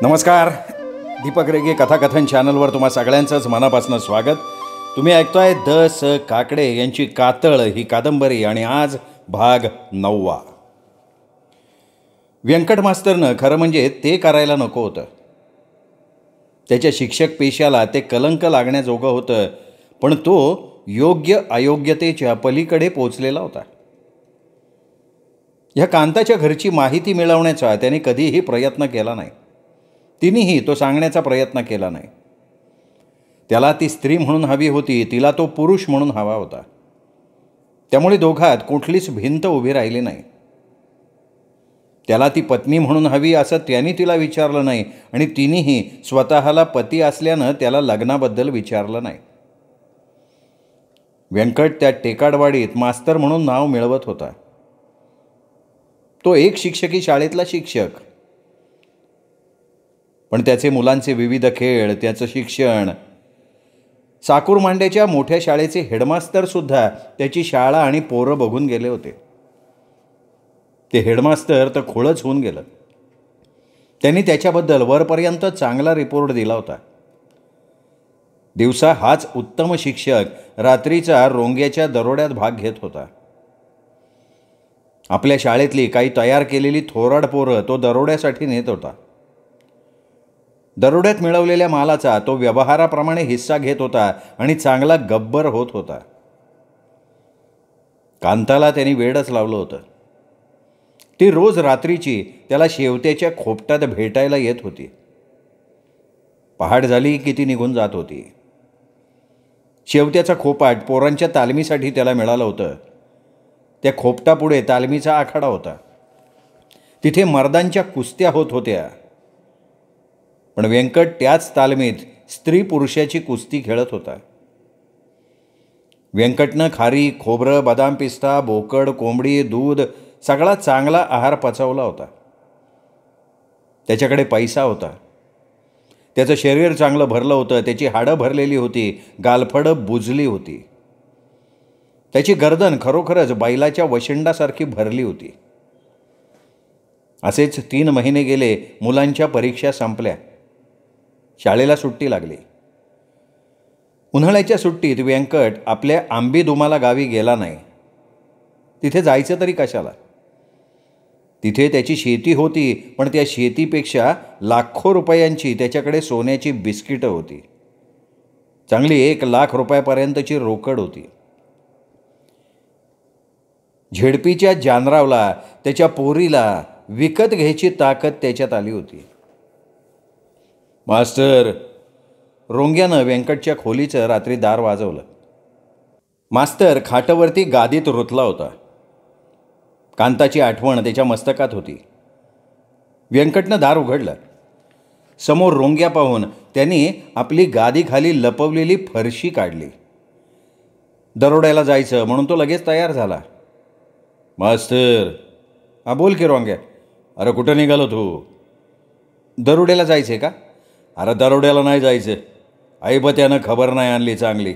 नमस्कार. दीपक रेगे कथाकथन चॅनलवर तुम्हा सगळ्यांचंच मनापासून स्वागत. तुम्ही ऐकतोय द स काकडे यांची कातळ ही कादंबरी आणि आज भाग 9. व्यंकट मास्तरनं खरं म्हणजे ते करायला नको होतं. त्याच्या शिक्षक पेशाला ते कलंक लागण्याजोगं होतं, पण तो योग्य अयोग्यतेच्या पलीकडे पोचलेला होता. ह्या कांताच्या घरची माहिती मिळवण्याचा त्याने कधीही प्रयत्न केला नाही. तिनेही तो सांगण्याचा प्रयत्न केला नाही. त्याला ती स्त्री म्हणून हवी होती, तिला तो पुरुष म्हणून हवा होता. त्यामुळे दोघात कुठलीच भिंत उभी राहिली नाही. त्याला ती पत्नी म्हणून हवी असं त्याने तिला विचारलं नाही आणि तिनेही स्वतःला पती असल्यानं त्याला लग्नाबद्दल विचारलं नाही. व्यंकट त्या टेकाडवाडीत मास्तर म्हणून नाव मिळवत होता. तो एक शिक्षकी शाळेतला शिक्षक, पण त्याचे मुलांचे विविध खेळ, त्याचं शिक्षण, चाकूरमांड्याच्या मोठ्या शाळेचे हेडमास्तरसुद्धा त्याची शाळा आणि पोरं बघून गेले होते. ते हेडमास्तर तर खोळच होऊन गेलं. त्यांनी त्याच्याबद्दल वरपर्यंत चांगला रिपोर्ट दिला होता. दिवसा हाच उत्तम शिक्षक रात्रीचा रोंग्याच्या दरोड्यात भाग घेत होता. आपल्या शाळेतली काही तयार केलेली थोराड पोरं तो दरोड्यासाठी नेत होता. दरोड्यात मिळवलेल्या मालाचा तो व्यवहाराप्रमाणे हिस्सा घेत होता आणि चांगला गब्बर होत होता. कांताला त्यांनी वेडच लावलं होतं. ती रोज रात्रीची त्याला शेवत्याच्या खोपटात भेटायला येत होती. पहाट झाली की ती निघून जात होती. शेवत्याचा खोपाट पोरांच्या तालमीसाठी त्याला मिळालं होतं. त्या खोपटापुढे तालमीचा आखाडा होता. तिथे मर्दांच्या कुस्त्या होत होत्या, पण व्यंकट त्याच तालमीत स्त्री पुरुषाची कुस्ती खेळत होता. व्यंकटनं खारी, खोबरं, बदाम पिस्ता, बोकड, कोंबडी, दूध सगळा चांगला आहार पचवला होता. त्याच्याकडे पैसा होता. त्याचं शरीर चांगलं भरलं होतं. त्याची हाडं भरलेली होती, गालफडं बुजली होती. त्याची गर्दन खरोखरच बैलाच्या वशिंडासारखी भरली होती. असेच 3 महिने गेले. मुलांच्या परीक्षा संपल्या. शाळेला सुट्टी लागली. उन्हाळ्याच्या सुट्टीत व्यंकट आपल्या आंबीदुमाला गावी गेला नाही. तिथे जायचं तरी कशाला? तिथे त्याची शेती होती, पण त्या शेतीपेक्षा लाखो रुपयांची त्याच्याकडे सोन्याची बिस्किटं होती. चांगली 1 लाख रुपयापर्यंतची रोकड होती. झेडपीच्या जानरावला, त्याच्या पोरीला विकत घ्यायची ताकद त्याच्यात आली होती. मास्तर, रोंग्यानं व्यंकटच्या खोलीचं रात्री दार वाजवलं. मास्तर खाटावरती गादीत रुतला होता. कांताची आठवण त्याच्या मस्तकात होती. व्यंकटनं दार उघडलं. समोर रोंग्या पाहून त्यांनी आपली गादीखाली लपवलेली फरशी काढली. दरोड्याला जायचं म्हणून तो लगेच तयार झाला. मास्तर. हा बोल की रोंग्या. अरे कुठं निघालो तू? दरोड्याला जायचं आहे का? अरे दरोड्याला नाही जायचं. आईपत्यानं खबर नाही आणली चांगली.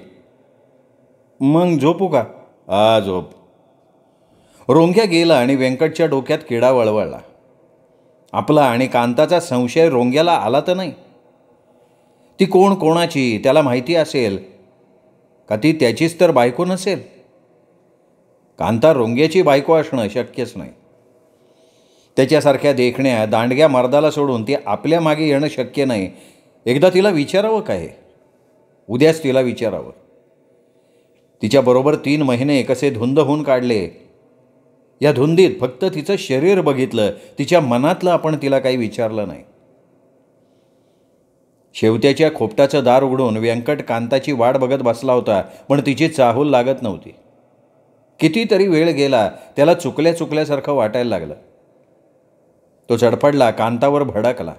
मग झोपू का? हा झोप. रोंग्या गेला आणि व्यंकटच्या डोक्यात किडा वळवळला. आपला आणि कांताचा संशय रोंग्याला आला तर नाही. ती कोण कोणाची त्याला माहिती असेल का? ती त्याचीच तर बायको नसेल. कांता रोंग्याची बायको असणं शक्यच नाही. त्याच्यासारख्या देखण्या दांडग्या मर्दाला सोडून ती आपल्या मागे येणं शक्य नाही. एकदा तिला विचारावं काय? उद्याच तिला विचारावं. तिच्याबरोबर 3 महिने कसे धुंद होऊन काढले. या धुंदीत फक्त तिचं शरीर बघितलं, तिच्या मनातलं आपण तिला काही विचारलं नाही. शेवत्याच्या खोपटाचं दार उघडून व्यंकट कांताची वाट बघत बसला होता, पण तिची चाहूल लागत नव्हती. कितीतरी वेळ गेला. त्याला चुकल्यासारखं वाटायला लागलं. तो चडपडला, कांतावर भडकला.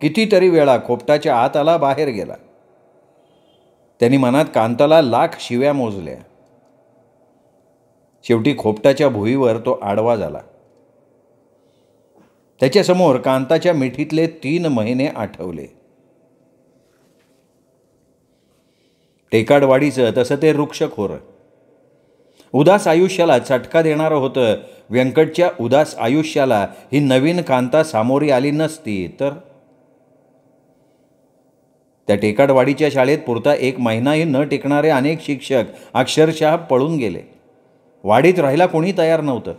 कितीतरी वेळा खोपटाच्या आत आला, बाहेर गेला. त्यांनी मनात कांताला लाख शिव्या मोजल्या. शेवटी खोपटाच्या भुईवर तो आडवा झाला. त्याच्यासमोर कांताच्या मिठीतले 3 महिने आठवले. टेकाडवाडीचं तसं ते वृक्षखोर. उदास आयुष्याला चटका देणारं होतं. व्यंकटच्या उदास आयुष्याला ही नवीन कांता सामोरी आली नसती तर त्या टेकाडवाडीच्या शाळेत पुरता 1 महिनाही न टिकणारे अनेक शिक्षक अक्षरशः पळून गेले. वाडीत राहायला कोणी तयार नव्हतं.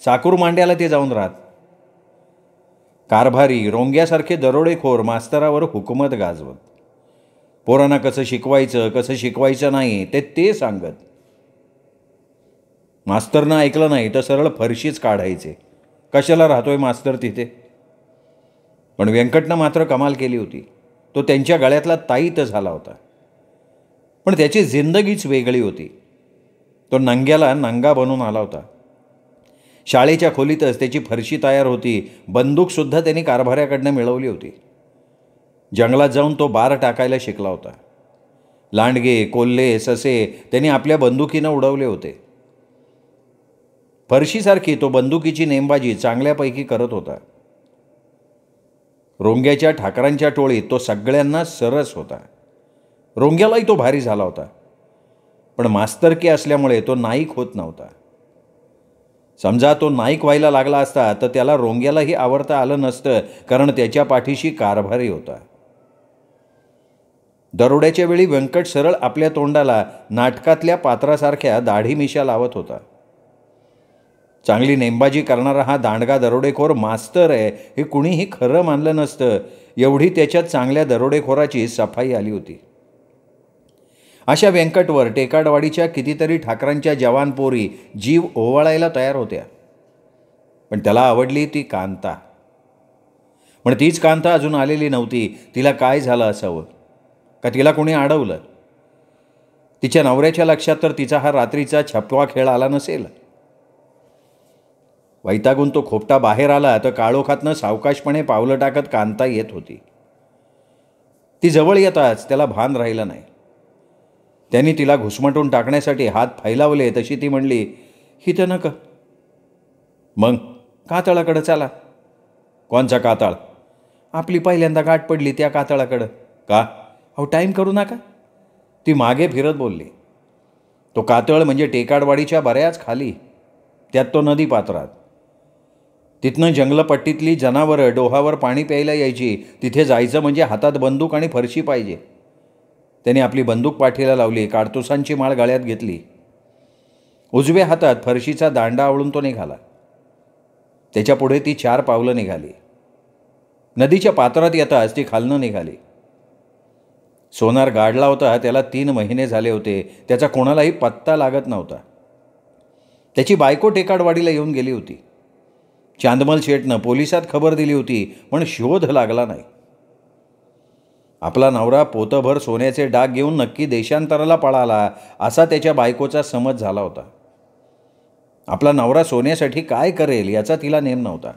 साकूर मांड्याला ते जाऊन राहत. कारभारी रोंग्यासारखे दरोडेखोर मास्तरावर हुकूमत गाजवत. पोरांना कसं शिकवायचं नाही ते सांगत. मास्तरनं ऐकलं नाही तर सरळ फरशीच काढायचे. कशाला राहतोय मास्तर तिथे. पण व्यंकटनं मात्र कमाल केली होती. तो त्यांच्या गळ्यातला ताईत झाला होता. पण त्याची जिंदगीच वेगळी होती. तो नंग्याला नंगा बनून आला होता. शाळेच्या खोलीतच त्याची फरशी तयार होती. बंदूकसुद्धा त्यांनी कारभाऱ्याकडनं मिळवली होती. जंगलात जाऊन तो बार टाकायला शिकला होता. लांडगे, कोल्हे, ससे त्यांनी आपल्या बंदुकीनं उडवले होते. फरशीसारखी तो बंदुकीची नेमबाजी चांगल्यापैकी करत होता. रोंग्याच्या ठाकरांच्या टोळीत तो सगळ्यांना सरस होता. रोंग्यालाही तो भारी झाला होता. पण मास्तरकी असल्यामुळे तो नाईक होत नव्हता. समजा तो नाईक व्हायला लागला असता तर त्याला रोंग्यालाही आवडता आलं नसतं, कारण त्याच्या पाठीशी कारभारी होता. दरोड्याच्या वेळी व्यंकट सरळ आपल्या तोंडाला नाटकातल्या पात्रासारख्या दाढी मिशा लावत होता. चांगली नेमबाजी करणारा हा दांडगा दरोडेखोर मास्तर आहे हे कुणीही खरं मानलं नसतं, एवढी त्याच्यात चांगल्या दरोडेखोराची सफाई आली होती. अशा व्यंकटवर टेकाडवाडीच्या कितीतरी ठाकरांच्या जवान पोरी जीव ओवाळायला तयार होत्या. पण त्याला आवडली ती कांता. पण तीच कांता अजून आलेली नव्हती. तिला काय झालं असावं? का तिला कोणी अडवलं? तिच्या नवऱ्याच्या लक्षात तर तिचा हा रात्रीचा छपवा खेळ आला नसेल. वैतागून तो खोपटा बाहेर आला तर काळोखातनं सावकाशपणे पावलं टाकत कांता येत होती. ती जवळ येताच त्याला भान राहिलं नाही. त्यांनी तिला घुसमटून टाकण्यासाठी हात फैलावले तशी ती म्हणली, "हिथं नका." "मग कातळाकडं चला." "कोणचा कातळ?" "आपली पहिल्यांदा गाठ पडली त्या कातळाकडं." "का?" "अहो टाईम करू नका." ती मागे फिरत बोलली. तो कातळ म्हणजे टेकाडवाडीच्या बऱ्याच खाली. त्यात तो नदी पात्रात. तिथनं जंगलपट्टीतली जनावरं डोहावर पाणी प्यायला यायची. तिथे जायचं म्हणजे हातात बंदूक आणि फरशी पाहिजे. त्याने आपली बंदूक पाठीला लावली. काडतुसांची माळ गळ्यात घेतली. उजव्या हातात फरशीचा दांडा आवळून तो निघाला. त्याच्या पुढे ती 4 पावलं निघाली. नदीच्या पात्रात येताच ती खालनं निघाली. सोनार गाडला होता. त्याला 3 महिने झाले होते. त्याचा कोणालाही पत्ता लागत नव्हता. त्याची बायको टेकाडवाडीला येऊन गेली होती. चांदमल शेठनं पोलिसात खबर दिली होती, पण शोध लागला नाही. आपला नवरा पोतभर सोन्याचे डाग घेऊन नक्की देशांतराला पळाला असा त्याच्या बायकोचा समज झाला होता. आपला नवरा सोन्यासाठी काय करेल याचा तिला नेम नव्हता.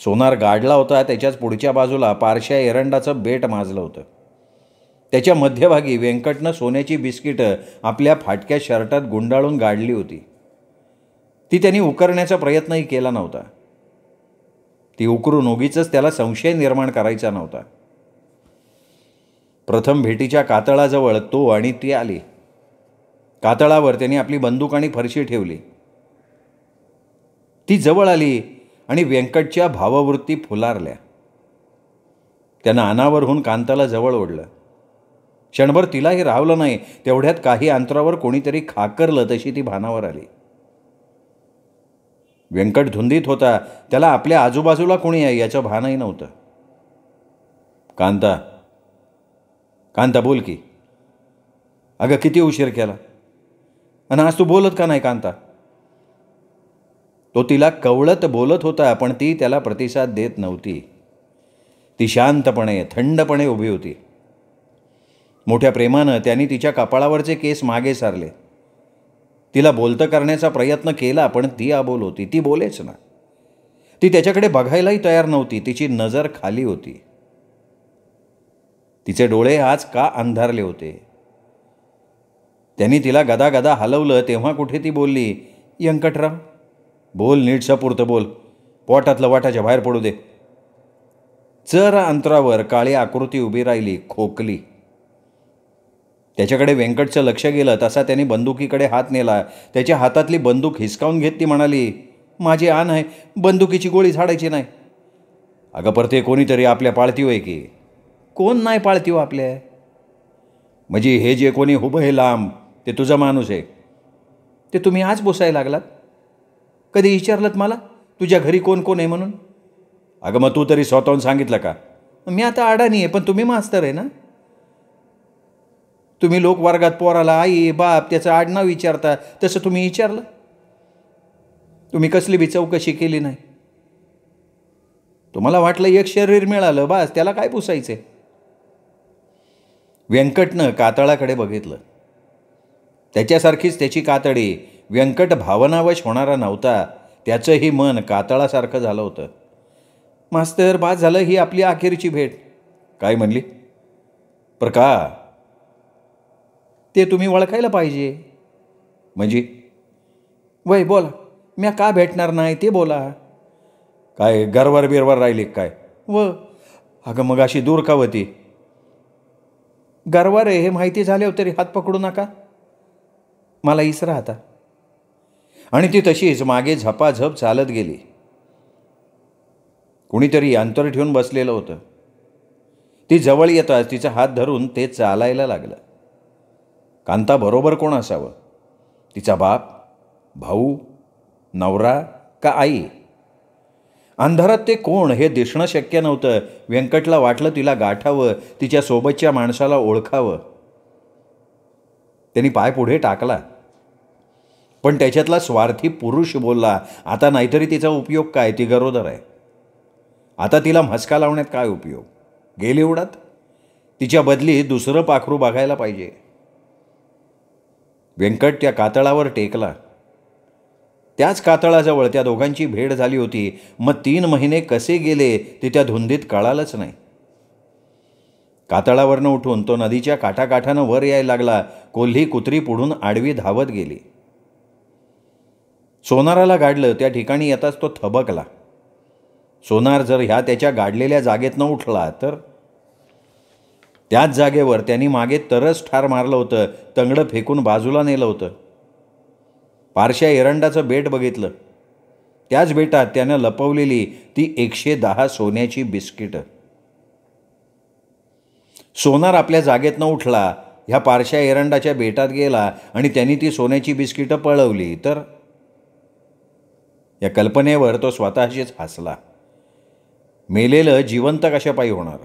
सोनार गाडला होता. त्याच्याच पुढच्या बाजूला पारश्या एरंडाचं बेट माजलं होतं. त्याच्या मध्यभागी व्यंकटनं सोन्याची बिस्किटं आपल्या फाटक्या शर्टात गुंडाळून गाडली होती. ती त्यांनी उकरण्याचा प्रयत्नही केला नव्हता. ती उकरून उगीचच त्याला संशय निर्माण करायचा नव्हता. प्रथम भेटीच्या कातळाजवळ तो आणि ती आली. कातळावर त्यांनी आपली बंदूक आणि फरशी ठेवली. ती जवळ आली आणि व्यंकटच्या भाववृत्ती फुलारल्या. त्यानं अनावर होऊन कांताला जवळ ओढलं. क्षणभर तिलाही राहवलं नाही. तेवढ्यात काही अंतरावर कोणीतरी खाकरलं तशी ती भानावर आली. व्यंकट धुंदीत होता. त्याला आपल्या आजूबाजूला कोणी आहे याचं भानही नव्हतं. "कांता, कांता बोल की." "अगं किती उशीर केला आणि आज तू बोलत का नाही कांता?" तो तिला कवळत बोलत होता, पण ती त्याला प्रतिसाद देत नव्हती. ती शांतपणे थंडपणे उभी होती. मोठ्या प्रेमानं त्यांनी तिच्या कपाळावरचे केस मागे सारले. तिला बोलतं करण्याचा प्रयत्न केला, पण ती अबोल होती. ती बोलेच ना. ती त्याच्याकडे बघायलाही तयार नव्हती. तिची नजर खाली होती. तिचे डोळे आज का अंधारले होते. त्यांनी तिला गदागदा हलवलं तेव्हा कुठे ती बोलली, "व्यंकटराव बोल, नीट सपुर्त बोल. पोटातलं वाटाच्या बाहेर पडू दे." जरा अंतरावर काळी आकृती उभी राहिली, खोकली. त्याच्याकडे व्यंकटचं लक्ष गेलं तसा त्याने बंदुकीकडे हात नेला. त्याच्या हातातली बंदूक हिसकावून घेत ती म्हणाली, "माझी आण आहे, बंदुकीची गोळी झाडायची नाही." "अगं परते कोणीतरी आपल्या पाळतीव आहे की." कोण नाही पाळती हो आपल्या? म्हणजे हे जे कोणी उभं आहे लांब ते तुझा माणूस आहे. ते तुम्ही आज बोसायला लागलात? कधी विचारलं मला तुझ्या घरी कोण कोण आहे म्हणून? अगं मग तू तरी स्वतःहून सांगितलं का? मी आता अडाणी आहे, पण तुम्ही मास्तर आहे ना. तुम्ही लोक वर्गात पोराला आई बाप त्याचं आडनाव विचारता, तसं तुम्ही विचारलं? तुम्ही कसली बी चौकशी केली नाही. तुम्हाला वाटलं एक शरीर मिळालं बस, त्याला काय पुसायचे. व्यंकटनं कातळाकडे बघितलं. त्याच्यासारखीच त्याची कातडी. व्यंकट भावनावश होणारा नव्हता. त्याचंही मन कातळासारखं झालं होतं. मास्तर बाद झालं, ही आपली अखेरची भेट. काय म्हणली? का? ते तुम्ही ओळखायला पाहिजे. म्हणजे? वय बोला, म्या का भेटणार नाही ते बोला. काय गरवर बिरवर राहिली काय? अगं मग अशी दूर का होती? गरवर आहे हे माहिती झाल्यावर तरी हात पकडू नका. मला इसरा आता. आणि ती तशीच मागे झपाझप चालत गेली. कुणीतरी अंतर ठेवून बसलेलं होतं. ती जवळ येताच तिचा हात धरून ते चालायला लागलं. कांता बरोबर कोण असावं? तिचा बाप, भाऊ, नवरा का आई? अंधारात ते कोण हे दिसणं शक्य नव्हतं. व्यंकटला वाटलं तिला गाठावं, तिच्या सोबतच्या माणसाला ओळखावं. त्यांनी पाय पुढे टाकला, पण त्याच्यातला स्वार्थी पुरुष बोलला, आता नाहीतरी तिचा उपयोग काय? ती गरोदर आहे. आता तिला म्हस्का लावण्यात काय उपयोग? गेली उडात. तिच्या बदली दुसरं पाखरू बघायला पाहिजे. व्यंकट त्या कातळावर टेकला. त्याच कातळाजवळ त्या दोघांची भेट झाली होती. मग 3 महिने कसे गेले ते त्या धुंदीत कळालंच नाही. कातळावरनं उठून तो नदीच्या काठाकाठानं वर यायला लागला. कोल्ही कुत्री पुढून आडवी धावत गेली. सोनाराला गाडलं. त्या ठिकाणी येताच तो थबकला. सोनार जर ह्या त्याच्या गाडलेल्या जागेत न उठला तर? त्याच जागेवर त्यांनी मागे तरच ठार मारलं होतं. तंगडं फेकून बाजूला नेलं होतं. पारश्या एरंडाचं बेट बघितलं. त्याच बेटात त्यानं लपवलेली ती 110 सोन्याची बिस्किटं. सोनार आपल्या जागेत न उठला, ह्या पारश्या एरंडाच्या बेटात गेला आणि त्यांनी ती सोन्याची बिस्किटं पळवली तर? या कल्पनेवर तो स्वतःशीच हसला. मेलेलं जिवंत कशापायी होणार?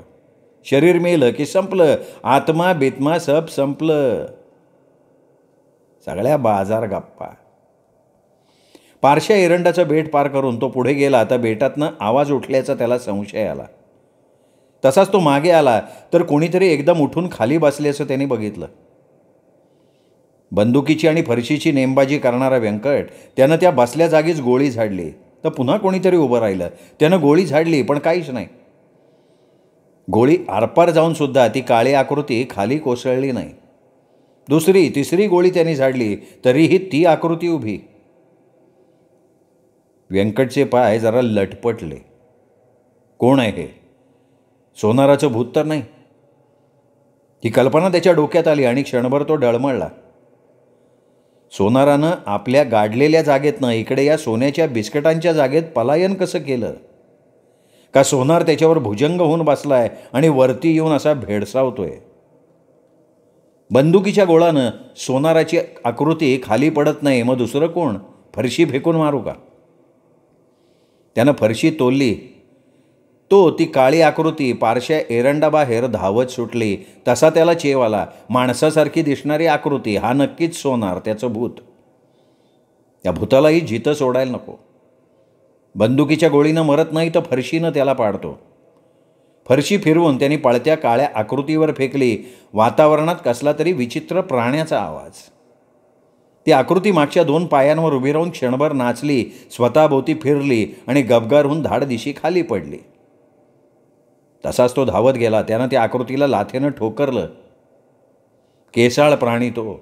शरीर मेलं की संपलं. आत्मा बेत्मा सब संपलं. सगळ्या बाजार गप्पा. पारश्या एरंडाचं बेट पार करून तो पुढे गेला तर बेटातनं आवाज उठल्याचा त्याला संशय आला. तसाच तो मागे आला तर कोणीतरी एकदम उठून खाली बसल्याचं त्याने बघितलं. बंदुकीची आणि फरशीची नेमबाजी करणारा व्यंकट त्यानं त्या बसल्या जागीच गोळी झाडली. तर पुन्हा कोणीतरी उभं राहिलं. त्यानं गोळी झाडली पण काहीच नाही. गोळी आरपार जाऊन सुद्धा ती काळी आकृती खाली कोसळली नाही. दुसरी तिसरी गोळी त्यांनी झाडली तरीही ती आकृती उभी. व्यंकटचे पाय जरा लटपटले. कोण आहे हे? सोनाराचं भूत तर नाही? ही कल्पना त्याच्या डोक्यात आली आणि क्षणभर तो डळमळला. सोनारानं आपल्या गाडलेल्या जागेतनं इकडे या सोन्याच्या बिस्किटांच्या जागेत पलायन कसं केलं? का सोनार त्याच्यावर भुजंग होऊन बसलाय आणि वरती येऊन असा भेडसावतोय? बंदुकीच्या गोळानं सोनाराची आकृती खाली पडत नाही. मग दुसरं कोण? फरशी फेकून मारू का? त्यानं फरशी तोलली. ती काळी आकृती पारश्या एरंडाबाहेर धावत सुटली. तसा त्याला चेव आला. माणसासारखी दिसणारी आकृती, हा नक्कीच सोनार, त्याचं भूत. त्या भूतालाही जिथं सोडायला नको. बंदुकीच्या गोळीनं मरत नाही तर फरशीनं त्याला पाडतो. फरशी फिरवून त्यांनी पळत्या काळ्या आकृतीवर फेकली. वातावरणात कसला तरी विचित्र प्राण्याचा आवाज. ती आकृती मागच्या 2 पायांवर उभी राहून क्षणभर नाचली, स्वतःभोवती फिरली आणि गबगार होऊन धाडदिशी खाली पडली. तसाच तो धावत गेला. त्यानं त्या आकृतीला लाथेनं ठोकरलं. केसाळ प्राणी तो.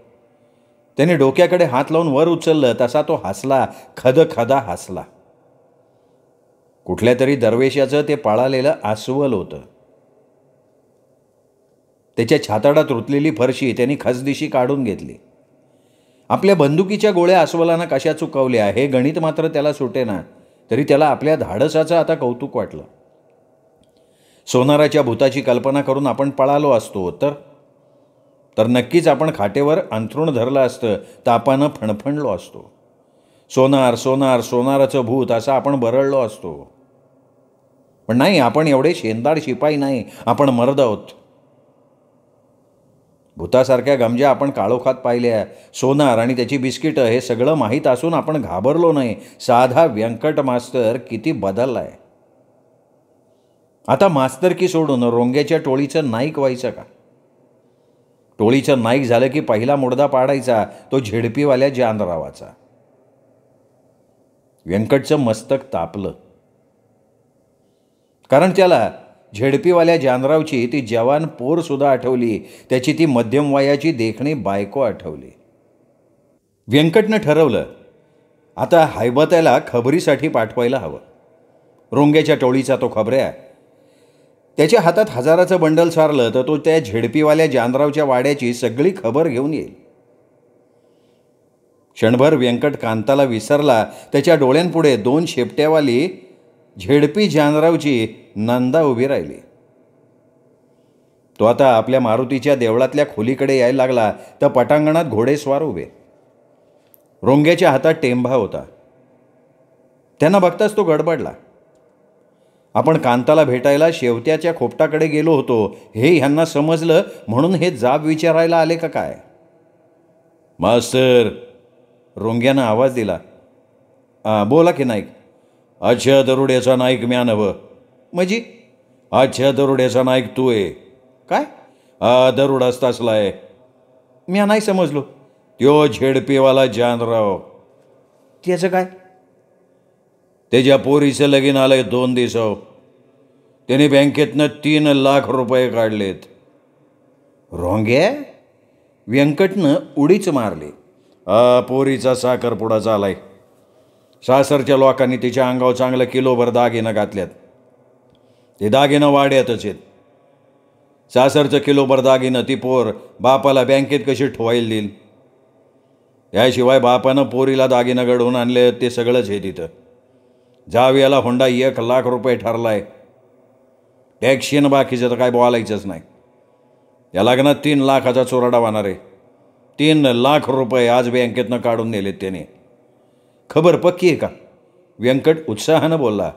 त्याने डोक्याकडे हात लावून वर उचललं. तसा तो हसला, खदखदा हसला. कुठल्या तरी दरवेशाचं ते पळालेलं अस्वल होतं. त्याच्या छाताडात रुतलेली फरशी त्यांनी खसदिशी काढून घेतली. आपल्या बंदुकीच्या गोळ्या अस्वलानं कशा चुकवल्या हे गणित मात्र त्याला सुटेना. तरी त्याला आपल्या धाडसाचं आता कौतुक वाटलं. सोनाराच्या भूताची कल्पना करून आपण पळालो असतो तर नक्कीच आपण खाटेवर अंथरूण धरलं असतं, तापानं फणफणलो असतो. सोनार सोनार सोनाराचं भूत असं आपण बरळलो असतो. पण नाही, आपण एवढे शेंदाड शिपाई नाही, आपण मर्द आहोत. भूतासारख्या गमजा आपण काळोखात पाहिल्या. सोनार आणि त्याची बिस्किटं हे सगळं माहीत असून आपण घाबरलो नाही. साधा व्यंकट मास्तर किती बदललाय. आता मास्तरकी सोडून रोंग्याच्या टोळीचं नाईक व्हायचं का? टोळीचं नाईक झालं की पहिला मुडदा पाडायचा तो झेडपीवाल्या जानरावाचा. व्यंकटचं मस्तक तापलं, कारण त्याला झेडपीवाल्या जानरावची ती जवान पोरसुद्धा आठवली, त्याची ती मध्यम वयाची देखणी बायको आठवली. व्यंकटनं ठरवलं, आता हैबताला खबरीसाठी पाठवायला हवं. रोंग्याच्या टोळीचा तो खबऱ्या. त्याच्या हातात हजाराचं बंडल सारलं तर तो त्या झेडपीवाल्या जानरावच्या वाड्याची सगळी खबर घेऊन येईल. क्षणभर व्यंकट कांताला विसरला. त्याच्या डोळ्यांपुढे 2 शेपट्यावाली झेडपी जानरावची नंदा उभी राहिली. तो आता आपल्या मारुतीच्या देवळातल्या खोलीकडे यायला लागला तर पटांगणात घोडेस्वार उभे. रोंग्याच्या हातात टेंभा होता. त्यांना बघताच तो गडबडला. आपण कांताला भेटायला शेवत्याच्या खोपटाकडे गेलो होतो हे ह्यांना समजलं म्हणून हे जाब विचारायला आले का काय? मास्तर, रोंग्यानं आवाज दिला. बोला की नाईक. अच्छा दरोड्याचा नाईक म्या नवं. म्हणजे? अच्छा दरोड्याचा नाईक तू आहे काय? दरोडाच तासलाय. म्या नाही समजलो. त्यो झेडपीवाला जानराव. त्याचं काय? त्याच्या पोरीचं लगीन आलंय 2 दिवसाव. त्याने बँकेतनं 3 लाख रुपये काढलेत. रोंग्या? व्यंकटनं उडीच मारली. पोरीचा साखरपुडा झालाय. सासरच्या लोकांनी तिच्या अंगावर चांगलं किलोभर दागिनं घातल्यात. ते दागिनं वाड्यातच आहेत. सासरचं किलोभर दागिनं ती पोर बापाला बँकेत कशी ठेवायला देईल? याशिवाय बापानं पोरीला दागिनं घडवून आणले ते सगळंच आहे तिथं. जावयाला होंडा 1 लाख रुपये ठरलाय. टॅक्सीनं बाकीचं तर काय बोलायचंच नाही. या लग्नात 3 लाखाचा चोराडा होणार आहे. 3 लाख रुपये आज बँकेतनं काढून नेलेत त्याने. खबर पक्की आहे का? व्यंकट उत्साहानं बोलला.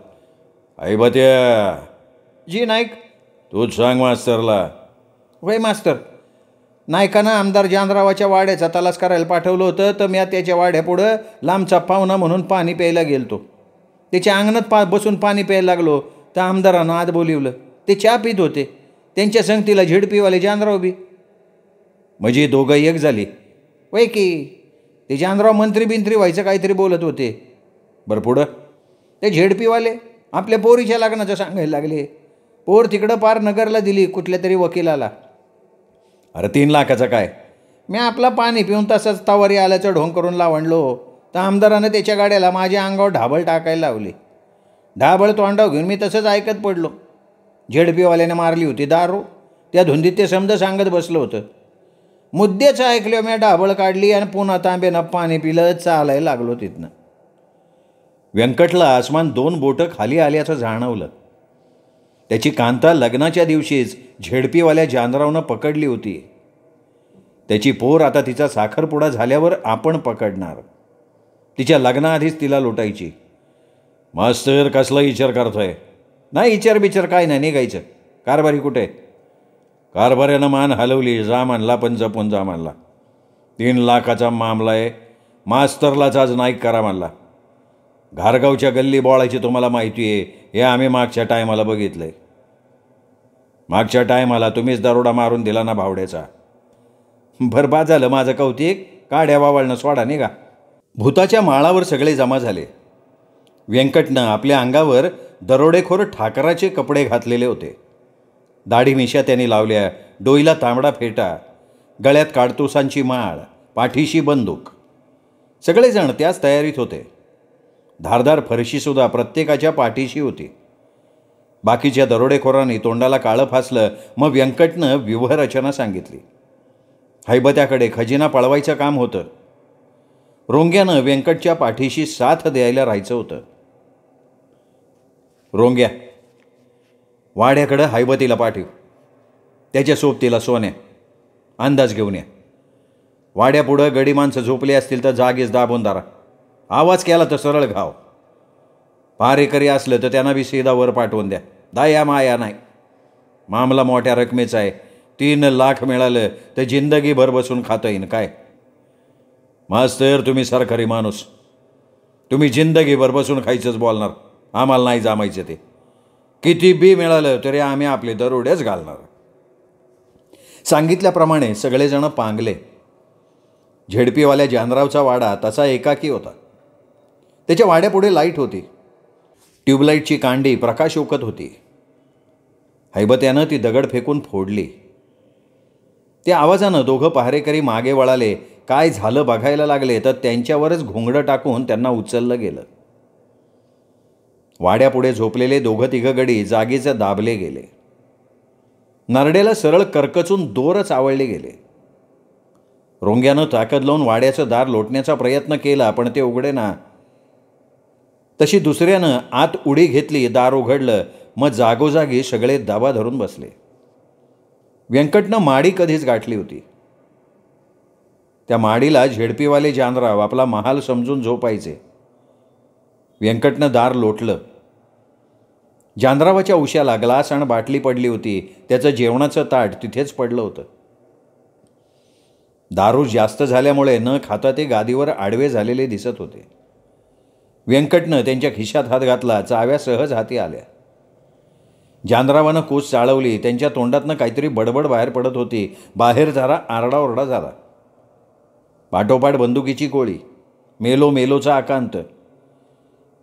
ऐबत्या. जी नाईक. तूच सांग मास्तरला. वय मास्तर, नायकानं आमदार जानरावाच्या वाड्याचा तलास करायला पाठवलं होतं तर मी त्याच्या वाड्यापुढं लांबचा पाहुणा म्हणून पाणी प्यायला गेलतो. त्याच्या अंगणात बसून पाणी प्यायला लागलो तर आमदारानं आत बोलिवलं. ते चहा पित होते. त्यांच्या संगतीला झेडपीवाले जानराव बी. म्हणजे दोघं एक झाली. वय की. ते जानराव मंत्री बिंत्री व्हायचं काहीतरी बोलत होते. बरं पुढं? ते झेडपीवाले आपल्या पोरीच्या लग्नाचं सांगायला लागले. पोर तिकडं पार नगरला दिली कुठल्या तरी वकिलाला. अरे 3 लाखाचं काय? मी आपला पाणी पिऊन तसंच तवारी आल्याचं ढोंग करून लावणलो तर आमदारानं त्याच्या गाड्याला माझ्या अंगावर ढाबळ टाकायला लावली. ढाबळ तोंडाव घेऊन मी तसंच ऐकत पडलो. झेडपीवाल्याने मारली होती दारू. त्या धुंदीत ते समज सांगत बसलं होतं. मुद्देच ऐकलं मी ढाबळ काढली आणि पुन्हा तांब्यानं पाणी पिलं, चालायला लागलो तिथनं. व्यंकटला आसमान 2 बोटं खाली आल्याचं जाणवलं. त्याची कांता लग्नाच्या दिवशीच झेडपीवाल्या जानरावनं पकडली होती. त्याची पोर आता तिचा साखरपुडा झाल्यावर आपण पकडणार. तिच्या लग्नाआधीच तिला लुटायची. मास्तर कसला विचार करतोय? नाही विचार बिचार काय नाही, निघायचं. कारभारी कुठे? कारभाऱ्यानं मान हलवली. जा म्हणला पण जपून जा म्हणला. 3 लाखाचा मामला आहे. मास्तरलाच आज नाईक करा म्हणला. घारगावच्या गल्ली बोळायची तुम्हाला माहिती आहे. हे आम्ही मागच्या टायमाला बघितलंय. मागच्या टायमाला तुम्हीच दरोडा मारून दिला ना भावड्याचा. बरबाद झालं माझं कौतिक. काड्या वावळणं सोडा निघा. भूताच्या माळावर सगळे जमा झाले. व्यंकटनं आपल्या अंगावर दरोडेखोर ठाकराचे कपडे घातलेले होते. दाढी मिशा त्यांनी लावल्या. डोईला तांबडा फेटा, गळ्यात काडतुसांची माळ, पाठीशी बंदूक. सगळेजण त्याच तयारीत होते. धारदार फरशीसुद्धा प्रत्येकाच्या पाठीशी होती. बाकीच्या दरोडेखोरांनी तोंडाला काळं फासलं. मग व्यंकटनं व्यूहरचना सांगितली. हैबत्याकडे खजिना पळवायचं काम होतं. रोंग्यानं व्यंकटच्या पाठीशी साथ द्यायला राहायचं होतं. रोंग्या, वाड्याकडं हैबतीला पाठव, त्याच्या सोबतीला सोन्या. अंदाज घेऊन या. वाड्यापुढं गडी माणसं झोपली असतील तर जागीच दाबून धरा. आवाज केला तर सरळ घाव. पारेकरी असलं तर त्यांना बी सीधा वर पाठवून द्या. दया माया नाही. मामला मोठ्या रकमेचा आहे. 3 लाख मिळालं तर जिंदगीभर बसून खाता येईन काय. मास्तर तुम्ही सरकारी माणूस, तुम्ही जिंदगीभर बसून खायचंच बोलणार. आम्हाला नाही जमायचं ते. किती बी मिळालं तरी आम्ही आपले दरोडेच घालणार. सांगितल्याप्रमाणे सगळेजण पांगले. झेडपीवाल्या जानरावचा वाडा तसा एकाकी होता. त्याच्या वाड्यापुढे लाईट होती. ट्यूबलाईटची कांडी प्रकाश ओकत होती. हैबत्यानं ती दगड फेकून फोडली. त्या आवाजानं दोघं पहारेकरी मागे वळाले. काय झालं बघायला लागले तर त्यांच्यावरच घोंगडं टाकून त्यांना उचललं गेलं. वाड्यापुढे झोपलेले 2-3 गडी जागीचे दाबले गेले. नरड्याला सरळ करकचून दोरच आवळले गेले. रोंग्यानं ताकद लावून वाड्याचं दार लोटण्याचा प्रयत्न केला पण ते उघडेना. तशी दुसऱ्यानं आत उडी घेतली. दार उघडलं. मग जागोजागी सगळे दाबा धरून बसले. व्यंकटनं माडी कधीच गाठली होती. त्या माडीला झेडपीवाले जानराव आपला महाल समजून झोपायचे. व्यंकटनं दार लोटलं. जानरावाच्या उशाला ग्लास आणि बाटली पडली होती. त्याचं जेवणाचं ताट तिथेच पडलं होतं. दारू जास्त झाल्यामुळे न खाता ते गादीवर आडवे झालेले दिसत होते. व्यंकटनं त्यांच्या खिशात हात घातला. चाव्या सहज हाती आल्या. जानरावानं कूस चाळवली. त्यांच्या तोंडातनं काहीतरी बडबड बाहेर पडत होती. बाहेर जरा आरडाओरडा झाला. पाठोपाठ बंदुकीची गोळी. मेलो मेलोचा आकांत.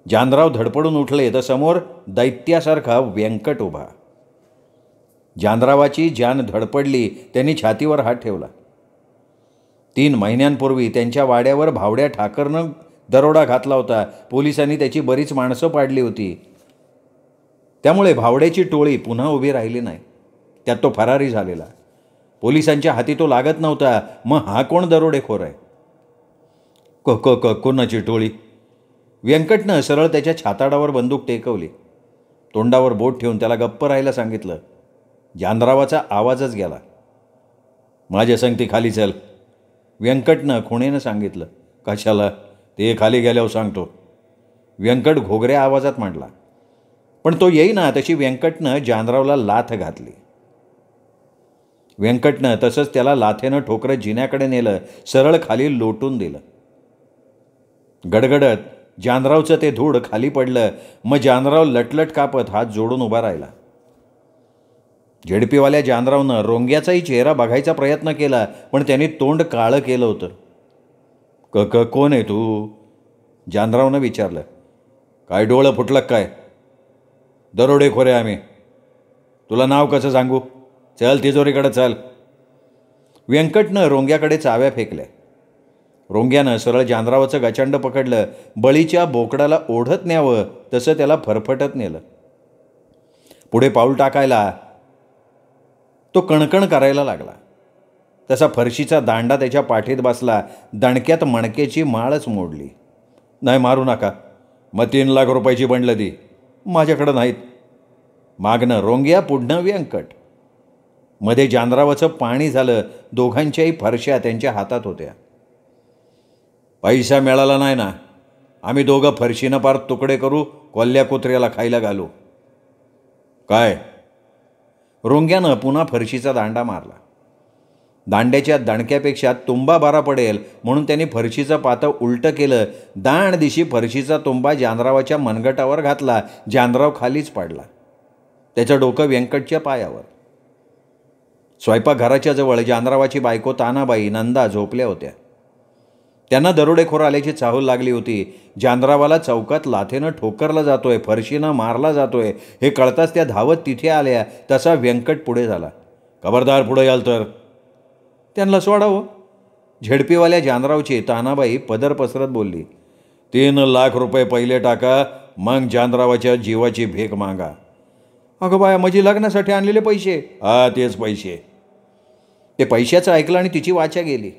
जानराव धडपडून उठले तर समोर दैत्यासारखा व्यंकट उभा. जानरावाची जान धडपडली. त्यांनी छातीवर हात ठेवला. 3 महिन्यांपूर्वी त्यांच्या वाड्यावर भावड्या ठाकरनं दरोडा घातला होता. पोलिसांनी त्याची बरीच माणसं पाडली होती. त्यामुळे भावड्याची टोळी पुन्हा उभी राहिली नाही. त्यात तो फरारी झालेला. पोलिसांच्या हाती तो लागत नव्हता. मग हा कोण दरोडेखोर आहे? कोणाची टोळी? व्यंकटनं सरळ त्याच्या छाताडावर बंदूक टेकवली. तोंडावर बोट ठेवून त्याला गप्प राहायला सांगितलं. जानरावाचा आवाजच गेला. माझ्या संगती खाली चल. व्यंकटनं खुणेनं सांगितलं. कशाला? ते खाली गेल्यावर सांगतो. व्यंकट घोगऱ्या आवाजात म्हटला. पण तो येईना तशी व्यंकटनं जानरावला लाथ घातली. व्यंकटनं तसंच त्याला लाथेनं ठोकरत जिन्याकडे नेलं. सरळ खाली लोटून दिलं. गडगडत जानरावचं ते धूळ खाली पडलं. मग जानराव लटलट कापत हात जोडून उभा राहिला. झेडपीवाल्या जानरावनं रोंग्याचाही चेहरा बघायचा प्रयत्न केला पण त्यांनी तोंड काळं केलं होतं. कोण आहे तू? जानरावनं विचारलं. काय डोळं फुटलं काय? दरोडेखोरे आम्ही. तुला नाव कसं सांगू? चल तिजोरीकडे चल. व्यंकटनं रोंग्याकडे चाव्या फेकल्या. रोंग्यानं सरळ जानरावाचं गचांड पकडलं. बळीच्या बोकडाला ओढत न्यावं तसं त्याला फरफटत नेलं. पुढे पाऊल टाकायला तो कणकण करायला लागला. तसा फरशीचा दांडा त्याच्या पाठीत बसला. दणक्यात मणक्याची माळच मोडली. नाही मारू नका. मग 3 लाख रुपयाची बंडलं ती. माझ्याकडं नाहीत. मागणं रोंग्या, पुढनं व्यंकट. मध्ये जानरावाचं पाणी झालं. दोघांच्याही फरशा त्यांच्या हातात होत्या. पैसा मिळाला नाही ना, आम्ही दोघं फरशीनं पार तुकडे करू, कोल्ह्या कुत्र्याला खायला घालू. काय? रोंग्यानं पुन्हा फरशीचा दांडा मारला. दांड्याच्या दणक्यापेक्षा तुंबा बरा पडेल म्हणून त्यांनी फरशीचं पातं उलटं केलं. दाण दिशी फरशीचा तुंबा जानरावाच्या मनगटावर घातला. जानराव खालीच पडला. त्याचं डोकं व्यंकटच्या पायावर. स्वयंपाकघराच्या जवळ जानरावाची बायको तानाबाई, नंदा झोपल्या होत्या. त्यांना दरोडेखोर आल्याची चाहूल लागली होती. जानरावाला चौकात लाथेनं ठोकरला जातोय, फरशीनं मारला जातोय हे कळताच त्या धावत तिथे आल्या. तसा व्यंकट पुढे झाला. खबरदार पुढे याल तर त्यांना सोडावं. झेडपीवाल्या जानरावची तानाबाई पदर पसरत बोलली. 3 लाख रुपये पहिले टाका, मग जानरावाच्या जीवाची भीक मागा. अगं बाया, माझी लग्नासाठी आणलेले पैसे. हा तेच पैसे. ते पैशाचं ऐकलं आणि तिची वाचा गेली.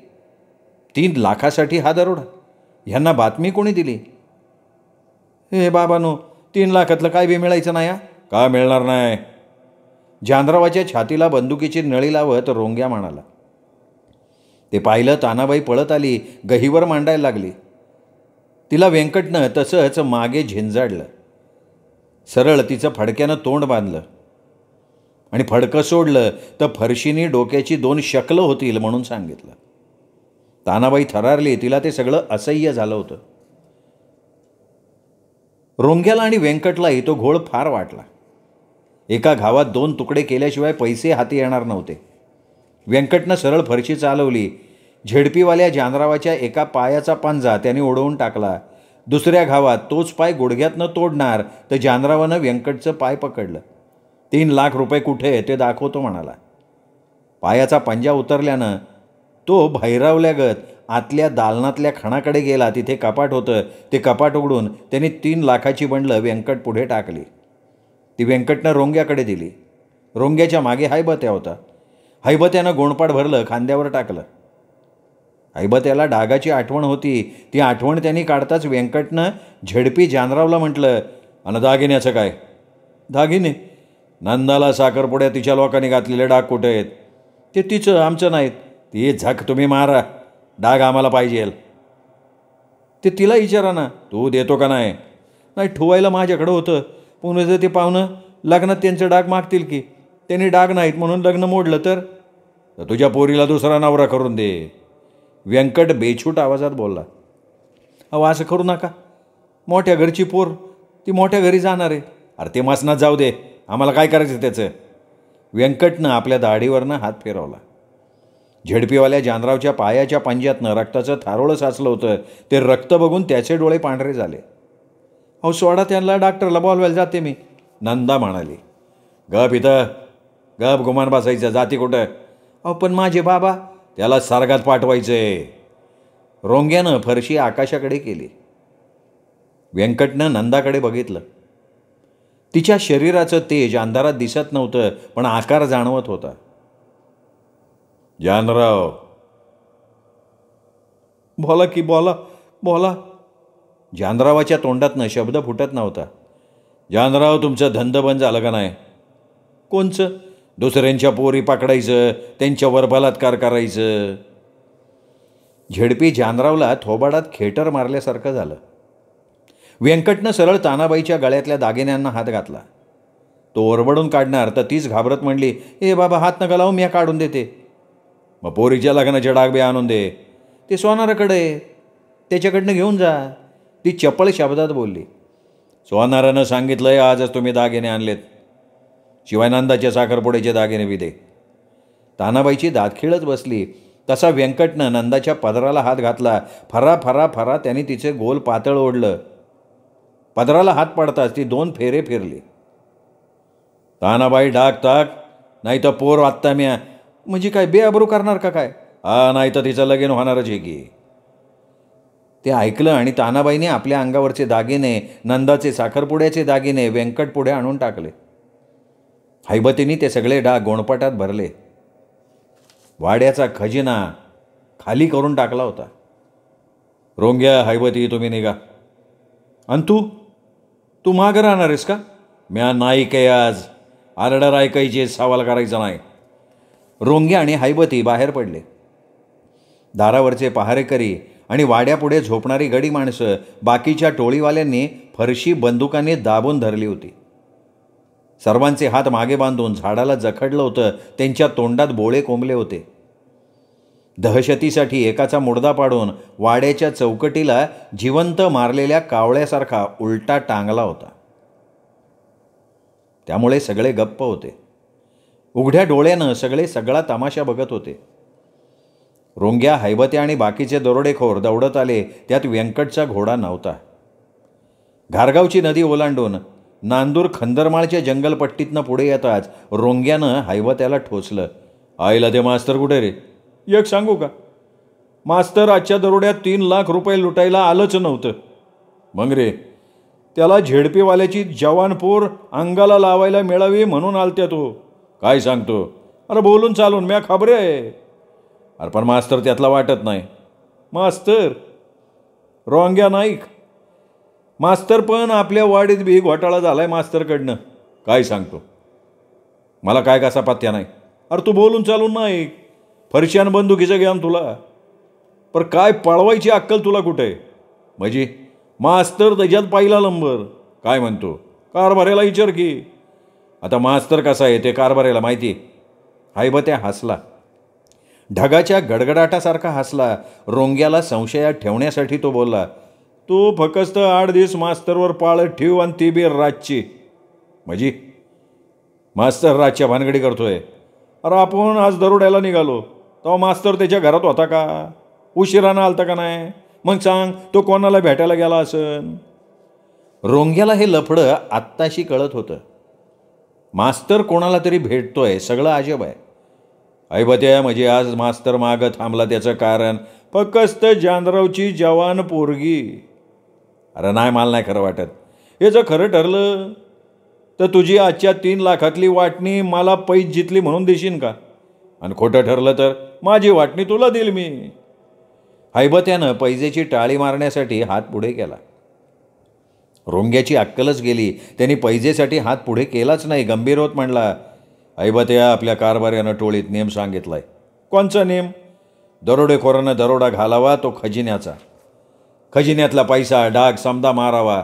3 लाखासाठी हा दरोडा? ह्यांना बातमी कोणी दिली? हे बाबानो, 3 लाखातलं काय बी मिळायचं नाही. का मिळणार नाही? जानरावाच्या छातीला बंदुकीची नळी लावत रोंग्या म्हणाला. ते पाहिलं तानाबाई पळत आली, गहीवर मांडायला लागली. तिला व्यंकटनं तसंच मागे झिंजाडलं. सरळ तिचं फडक्यानं तोंड बांधलं आणि फडकं सोडलं तर फरशीनी डोक्याची 2 शकलं होतील म्हणून सांगितलं. तानाबाई थरारली. तिला ते सगळं असह्य झालं होतं. रोंग्याला आणि व्यंकटलाही तो घोळ फार वाटला. एका घावात 2 तुकडे केल्याशिवाय पैसे हाती येणार नव्हते. व्यंकटनं सरळ फरशी चालवली. झेडपीवाल्या जानरावाच्या एका पायाचा पंजा त्याने उडवून टाकला. दुसऱ्या घावात तोच पाय गुडघ्यातनं तोडणार तर जानरावानं व्यंकटचं पाय पकडलं. 3 लाख रुपये कुठे ते दाखवतो म्हणाला. पायाचा पंजा उतरल्यानं तो भैरावल्यागत आतल्या दालनातल्या खणाकडे गेला. तिथे कपाट होतं. ते कपाट उघडून त्यांनी 3 लाखाची बंडलं व्यंकट पुढे टाकली. ती व्यंकटनं रोंग्याकडे दिली. रोंग्याच्या मागे हैबत्या होता. हैबत्यानं गोणपाट भरलं, खांद्यावर टाकलं. हैबत्याला डागाची आठवण होती. ती आठवण त्यांनी काढताच व्यंकटनं झेडपी जानरावला म्हटलं, अन दागिन्याचं काय? दागिने? नंदाला साखरपुड्या तिच्या लोकांनी घातलेले डाग कुठे आहेत? ते तिचं, आमचं नाहीत. ती झक तुम्ही मारा, डाग आम्हाला पाहिजे. ते तिला विचारा ना, तू देतो का नाही? नाही, ठेवायला माझ्याकडं होतं. पुन्हा जर ते पाहुणं लग्नात त्यांचं डाग मागतील की, त्यांनी डाग नाहीत म्हणून लग्न मोडलं तर तुझ्या पोरीला दुसरा नवरा करून दे. व्यंकट बेछूट आवाजात बोलला. अहो असं करू नका. मोठ्या घरची पोर, ती मोठ्या घरी जाणार आहे. अरे ते मसनात जाऊ दे, आम्हाला काय करायचं त्याचं? व्यंकटनं आपल्या दाढीवरनं हात फिरवला. झेडपीवाल्या जानरावच्या पायाच्या पंज्यातनं रक्ताचं थारोळं साचलं होतं. ते रक्त बघून त्याचे डोळे पांढरे झाले. अहो सोडा त्यांना, डॉक्टरला बोलवायला जाते मी, नंदा म्हणाली. गप इथं, गप गुमान बसायचं, जाती कुठं? अहो पण माझे बाबा, त्याला सर्गात पाठवायचंय. रोंग्यानं फरशी आकाशाकडे केली. व्यंकटनं नंदाकडे बघितलं. तिच्या शरीराचं तेज अंधारात दिसत नव्हतं, पण आकार जाणवत होता. जानराव. बोला की, बोला बोला. जानरावाच्या तोंडातनं शब्द फुटत नव्हता. जानराव, तुमचं धंद बंद झालं का नाही? कोणचं? दुसऱ्यांच्या पोरी पकडायचं, त्यांच्यावर बलात्कार करायचं. झेडपी जानरावला थोबाडात खेटर मारल्यासारखं झालं. व्यंकटनं सरळ तानाबाईच्या गळ्यातल्या दागिन्यांना हात घातला. तो ओरबडून काढणार तर तीच घाबरत म्हणली, ए बाबा हात नका लावू, मी काढून देते. मग पोरीच्या लग्नाचे डाग बी आणून दे. ते सोनाराकडे, त्याच्याकडनं घेऊन जा. ती चपळ शब्दात बोलली. सोनारानं सांगितलंय आजच तुम्ही दागिने आणलेत, शिवाय नंदाच्या साखरपुड्याचे दागिने बी दे. तानाबाईची दातखिळच बसली. तसा व्यंकटनं नंदाच्या पदराला हात घातला. फरा फरा फरा त्याने तिचे गोल पातळ ओढलं. पदराला हात पडताच ती 2 फेरे फिरली. तानाबाई, डाग टाक, नाही तर पोर आत्ता म्या. म्हणजे काय, बेआबरू करणार का काय? हा, नाही तर तिचं लगीन होणारच आहे की. ते ऐकलं आणि तानाबाईने आपल्या अंगावरचे दागिने, नंदाचे साखरपुड्याचे दागिने व्यंकट पुढे आणून टाकले. हैबतीने ते सगळे डाग गोणपाटात भरले. वाड्याचा खजिना खाली करून टाकला होता. रोंग्या, हैबती, तुम्ही निघा. आणि तू मागं राहणार आहेस का? म्या नाईक आहे आज, आरडर ऐकायची, सवाल करायचा नाही. रोंग्या आणि हैबती बाहेर पडले. दारावरचे पहारेकरी आणि वाड्यापुढे झोपणारी गडी माणसं, बाकीच्या टोळीवाल्यांनी फरशी बंदुकांनी दाबून धरली होती. सर्वांचे हात मागे बांधून झाडाला जखडलं होतं. त्यांच्या तोंडात बोळे कोंबले होते. दहशतीसाठी एकाचा मुर्दा पाडून वाड्याच्या चौकटीला जिवंत मारलेल्या कावळ्यासारखा उलटा टांगला होता. त्यामुळे सगळे गप्प होते. उघड्या डोळ्यानं सगळे सगळा तमाशा बघत होते. रोंग्या, हैबत्या आणि बाकीचे दरोडेखोर दौडत आले. त्यात व्यंकटचा घोडा नव्हता. घारगावची नदी ओलांडून नांदूर खंदरमाळच्या जंगलपट्टीतनं पुढे येताच रोंग्यानं हैबत्याला ठोचलं. आईला ते मास्तर कुठे रे? एक सांगू का, मास्तर आजच्या दरोड्यात 3 लाख रुपये लुटायला आलंच नव्हतं. मग रे? त्याला झेडपीवाल्याची जवानपोर अंगाला लावायला मिळावी म्हणून आलत्या तो. काय सांगतो? अरे बोलून चालून म्या खबरे आहे. अरे पण मास्तर त्यातला वाटत नाही. मास्तर? रोंग्या नाईक मास्तर, पण आपल्या वाडीत बी घोटाळा झालाय मास्तरकडनं. काय सांगतो? मला काय कसा पत्त्या नाही. अरे तू बोलून चालून नाही, फरशान बंदुकीचं घ्या तुला. पर काय पळवायची अक्कल तुला कुठे? म्हणजे मास्तर त्याच्यात पाहिला नंबर. काय म्हणतो? कारभाऱ्याला विचार की. आता मास्तर कसा आहे ते कारभाऱ्याला माहिती. हैबत्या हसला, ढगाच्या गडगडाटासारखा हसला. रोंग्याला संशयात ठेवण्यासाठी तो बोलला, तू फक्त 8 दिवस मास्तरवर पाळत ठेव आणि ती बी रातची. म्हणजे मास्तर रातच्या भानगडी करतोय. अरे आपण आज दरोड्याला निघालो तेव्हा मास्तर त्याच्या घरात होता का? उशिरानं आलता का नाही? मग सांग, तो कोणाला भेटायला गेला असन? रोंग्याला हे लफडं आत्ताशी कळत होतं. मास्तर कोणाला तरी भेटतोय, सगळं अजब आहे. ऐबत्या म्हणजे आज मास्तर मागं थांबला त्याचं कारण फक्त जानरावची जवान पोरगी. अरे नाही, मला नाही खरं वाटत. हे जर खरं ठरलं तर तुझी आजच्या 3 लाखातली वाटणी मला पैज जितली म्हणून देशील का? आणि खोटं ठरलं तर माझी वाटणी तुला देईल मी. हैबत्यानं पैजेची टाळी मारण्यासाठी हात पुढे केला. रोंग्याची अक्कलच गेली. त्यांनी पैजेसाठी हात पुढे केलाच नाही. गंभीर होत म्हणला, हैबत्या, आपल्या कारभाऱ्यानं टोळीत नेम सांगितलाय. कोणचा नेम? दरोडेखोरानं दरोडा घालावा तो खजिन्याचा. खजिन्यातला पैसा डाग समदा मारावा.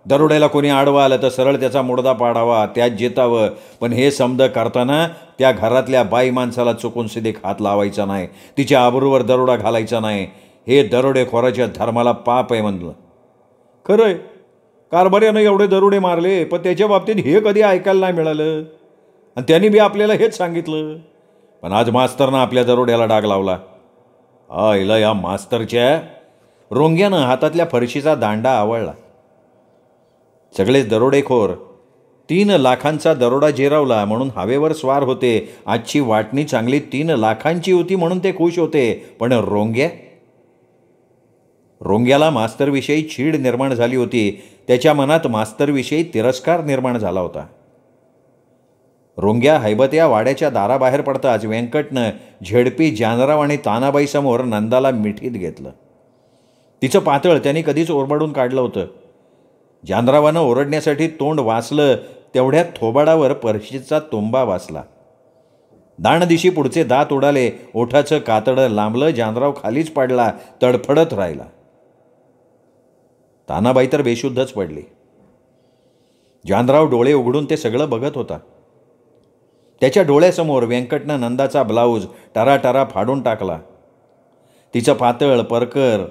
दरोड्याला कोणी आडवा आलं तर सरळ त्याचा मुडदा पाडावा, त्यात जितावं. पण हे समद करताना त्या घरातल्या बाई माणसाला चुकून सिधीक हात लावायचा नाही, तिच्या आबरूवर दरोडा घालायचा नाही. हे दरोडेखोराच्या धर्माला पाप आहे म्हणलं. खरं आहे, कारभाऱ्यानं एवढे दरोडे मारले, पण त्याच्या बाबतीत हे कधी ऐकायला नाही मिळालं. आणि त्यांनी बी आपल्याला हेच सांगितलं. पण आज मास्तरनं आपल्या दरोड्याला डाग लावला. आईला या मास्तरच्या. रोंग्यानं हातातल्या फरशीचा दांडा आवळला. सगळेच दरोडेखोर 3 लाखांचा दरोडा जिरवला म्हणून हवेवर स्वार होते. आजची वाटणी चांगली 3 लाखांची होती म्हणून ते खुश होते. पण रोंग्याला मास्तरविषयी चीड निर्माण झाली होती. त्याच्या मनात मास्तरविषयी तिरस्कार निर्माण झाला होता. रोंग्या हैबत्या वाड्याच्या दाराबाहेर पडताच व्यंकटनं झेडपी जानराव आणि तानाबाईसमोर नंदाला मिठीत घेतलं. तिचं पातळ त्यांनी कधीच ओरबाडून काढलं होतं. जानरावानं ओरडण्यासाठी तोंड वाचलं तेवढ्यात थोबाडावर परशीचा तोंबा वाचला. दाणदिशी पुढचे दात उडाले, ओठाचं कातडं लांबलं. जानराव खालीच पडला, तडफडत राहिला. तानाबाई तर बेशुद्धच पडली. जानराव डोळे उघडून ते सगळं बघत होता. त्याच्या डोळ्यासमोर व्यंकटनं नंदाचा ब्लाऊज टराटरा फाडून टाकला. तिचं पातळ परकर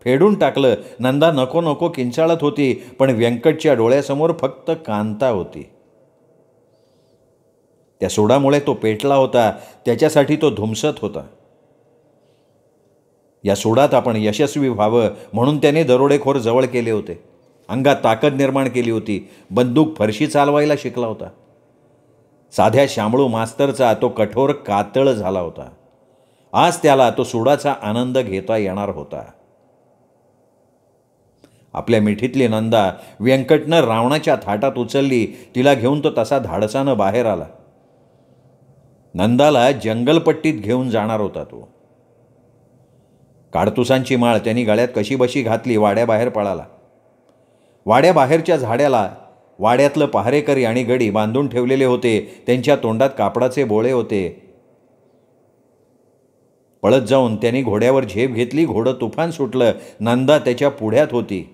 फेडून टाकलं. नंदा नको नको किंचाळत होती, पण व्यंकटच्या डोळ्यासमोर फक्त कांता होती. त्या सोडामुळे तो पेटला होता, त्याच्यासाठी तो धुमसत होता. या सोडात आपण यशस्वी व्हावं म्हणून त्याने दरोडेखोर जवळ केले होते. अंगात ताकद निर्माण केली होती. बंदूक फरशी चालवायला शिकला होता. साध्या शामळू मास्तरचा तो कठोर कातळ झाला होता. आज त्याला तो सोडाचा आनंद घेता येणार होता. आपल्या मिठीतली नंदा व्यंकटनं रावणाच्या थाटात उचलली. तिला घेऊन तो तसा धाडसानं बाहेर आला. नंदाला जंगलपट्टीत घेऊन जाणार होता तो. काडतुसांची माळ त्यांनी गळ्यात कशीबशी घातली. वाड्याबाहेर पळाला. वाड्याबाहेरच्या झाड्याला वाड्यातलं पहारेकरी आणि गडी बांधून ठेवलेले होते. त्यांच्या तोंडात कापडाचे बोळे होते. पळत जाऊन त्यांनी घोड्यावर झेप घेतली. घोडं तुफान सुटलं. नंदा त्याच्या पुढ्यात होती.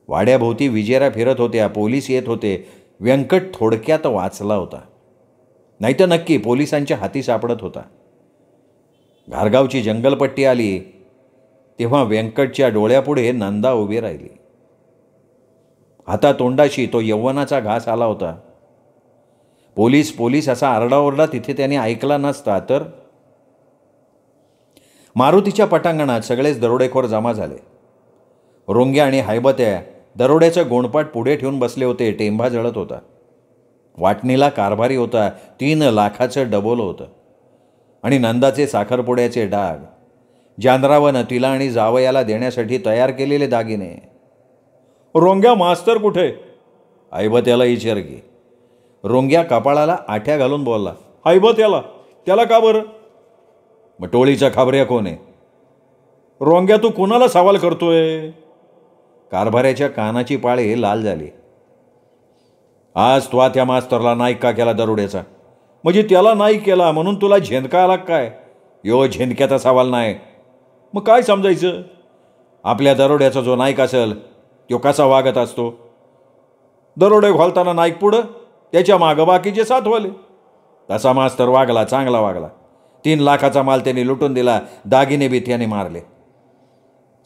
वाड्याभोवती विजेरा फिरत होत्या. पोलीस येत होते. व्यंकट थोडक्यात वाचला होता, नाहीतर नक्की पोलिसांच्या हाती सापडत होता. घारगावची जंगलपट्टी आली तेव्हा व्यंकटच्या डोळ्यापुढे नंदा उभी राहिली. हातातोंडाशी तो यव्वनाचा घास आला होता. पोलीस पोलीस असा आरडाओरडा तिथे त्याने ऐकला नसता तर. मारुतीच्या पटांगणात सगळेच दरोडेखोर जमा झाले. रोंग्या आणि हैबत्या दरोड्याचं गोणपाट पुढे ठेवून बसले होते. टेंभा जळत होता. वाटणीला कारभारी होता. 3 लाखाचं डबोल होतं. आणि नंदाचे साखरपुड्याचे डाग, जानरावानं तिला आणि जावयाला देण्यासाठी तयार केलेले दागिने. रोंग्या, मास्तर कुठे? हैबत्याला विचार की. रोंग्या कपाळाला आठ्या घालून बोलला, हैबत्याला? त्याला का बरं? मग टोळीचा खाबऱ्या कोण आहे? रोंग्या, तू कुणाला सवाल करतोय? कारभाऱ्याच्या कानाची पाळे लाल झाली. आज तो त्या मास्तरला नाईक का केला दरोड्याचा? म्हणजे त्याला नाईक केला म्हणून तुला झेंदका आला काय? यो झेंदक्याचा सवाल नाही. मग काय समजायचं? आपल्या दरोड्याचा जो नाईक असेल तो कसा वागत असतो? दरोडे घोलताना नाईक पुढं, त्याच्या मागं बाकीचे साथवाले. तसा मास्तर वागला, चांगला वागला. 3 लाखाचा माल त्यांनी लुटून दिला, दागिने बी त्याने मारले.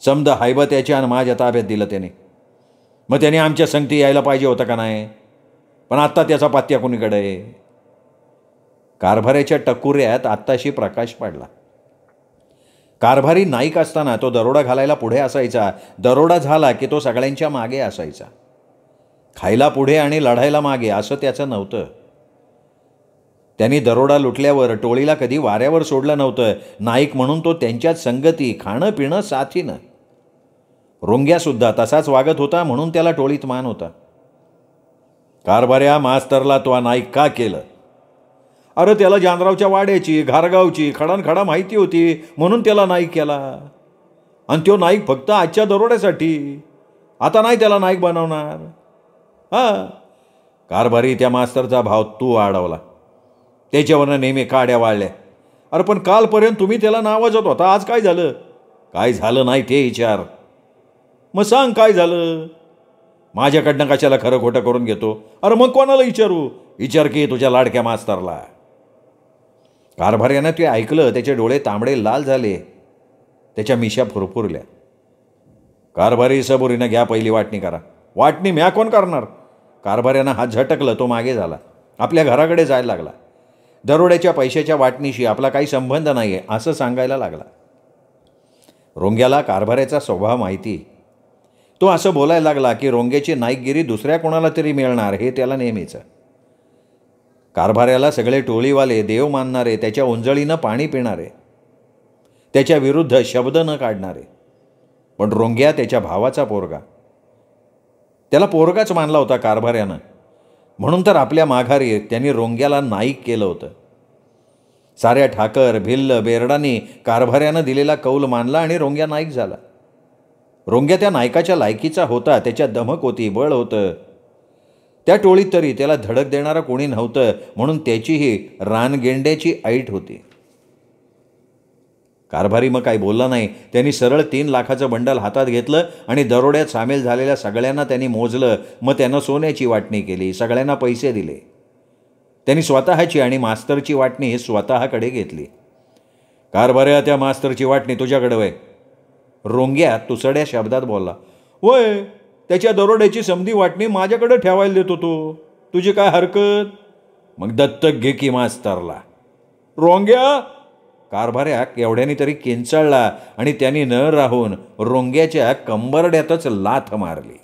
समद हायबा त्याच्या आणि माझ्या ताब्यात दिलं त्याने. मग त्याने आमच्या संगती यायला पाहिजे होतं का नाही? पण आत्ता त्याचा पत्त्या कोणीकडे आहे? कारभाऱ्याच्या टकुऱ्यात आत्ताशी प्रकाश पडला. कारभारी नाईक असताना तो दरोडा घालायला पुढे असायचा. दरोडा झाला की तो सगळ्यांच्या मागे असायचा. खायला पुढे आणि लढायला मागे असं त्याचं नव्हतं. त्यांनी दरोडा लुटल्यावर टोळीला कधी वाऱ्यावर सोडलं नव्हतं. नाईक म्हणून तो त्यांच्यात संगती, खाणं पिणं साथीनं. रोंग्यासुद्धा तसाच वागत होता म्हणून त्याला टोळीत मान होता. कारभाऱ्या मास्तरला तो नाईक का केलं? अरे त्याला जानरावच्या वाड्याची, घारगावची खडानखडा माहिती होती म्हणून त्याला नाईक केला. आणि तो नाईक फक्त आजच्या दरोड्यासाठी. आता नाही त्याला नाईक बनवणार. हां, कारभारी त्या मास्तरचा भाव तू वाढवला. त्याच्यावरनं नेहमी काड्या वाळल्या. अरे पण कालपर्यंत तुम्ही त्याला नावाजत होता, आज काय झालं? काय झालं नाही ते विचार. मग सांग काय झालं? माझ्याकडनं कशाला खरं खोटं करून घेतो? अरे मग कोणाला विचारू? विचार की तुझ्या लाडक्या मास्तरला. कारभाऱ्यानं ते ऐकलं, त्याचे डोळे तांबडे लाल झाले, त्याच्या मिशा फुरफुरल्या. कारभारी सबुरीनं घ्या, पहिली वाटणी करा. वाटणी म्या कोण करणार? कारभाऱ्यानं हात झटकलं, तो मागे झाला. आपल्या घराकडे जायला लागला. दरोड्याच्या पैशाच्या वाटणीशी आपला काही संबंध नाही आहे असं सांगायला लागला. रोंग्याला कारभाऱ्याचा स्वभाव माहिती. तो असं बोलायला लागला की रोंग्याची नाईकगिरी दुसऱ्या कोणाला तरी मिळणार हे त्याला नेहमीचं. कारभाऱ्याला सगळे टोळीवाले देव मानणारे, त्याच्या उंजळीनं पाणी पिणारे, त्याच्या विरुद्ध शब्द न काढणारे. पण रोंग्या त्याच्या भावाचा पोरगा. त्याला पोरगाच मानला होता कारभाऱ्यानं. म्हणून तर आपल्या माघारी त्यांनी रोंग्याला नाईक केलं होतं. साऱ्या ठाकर, भिल्ल, बेरडांनी कारभाऱ्यानं दिलेला कौल मानला आणि रोंग्या नाईक झाला. रोंग्या त्या नायकाच्या लायकीचा होता. त्याच्यात धमक होती, बळ होतं. त्या टोळीत तरी त्याला धडक देणारं कोणी नव्हतं म्हणून त्याचीही रानगेंड्याची ऐट होती. कारभारी मग काही बोलला नाही. त्यांनी सरळ 3 लाखाचं बंडल हातात घेतलं आणि दरोड्यात सामील झालेल्या सगळ्यांना त्यांनी मोजलं. मग त्यानं सोन्याची वाटणी केली, सगळ्यांना पैसे दिले. त्यांनी स्वतःची आणि मास्तरची वाटणी स्वतःकडे घेतली. कारभाऱ्या, त्या मास्तरची वाटणी तुझ्याकडे वय? रोंग्या तुसड्या शब्दात बोलला. वय, त्याच्या दरोड्याची समधी वाटणी माझ्याकडे ठेवायला देतो तो. तुझी काय हरकत? मग दत्तक घे की मास्तरला. रोंग्या, कारभाऱ्या केवढ्यानी तरी किंचाळला आणि त्यांनी न राहून रोंग्याच्या कंबरड्यातच लाथ मारली.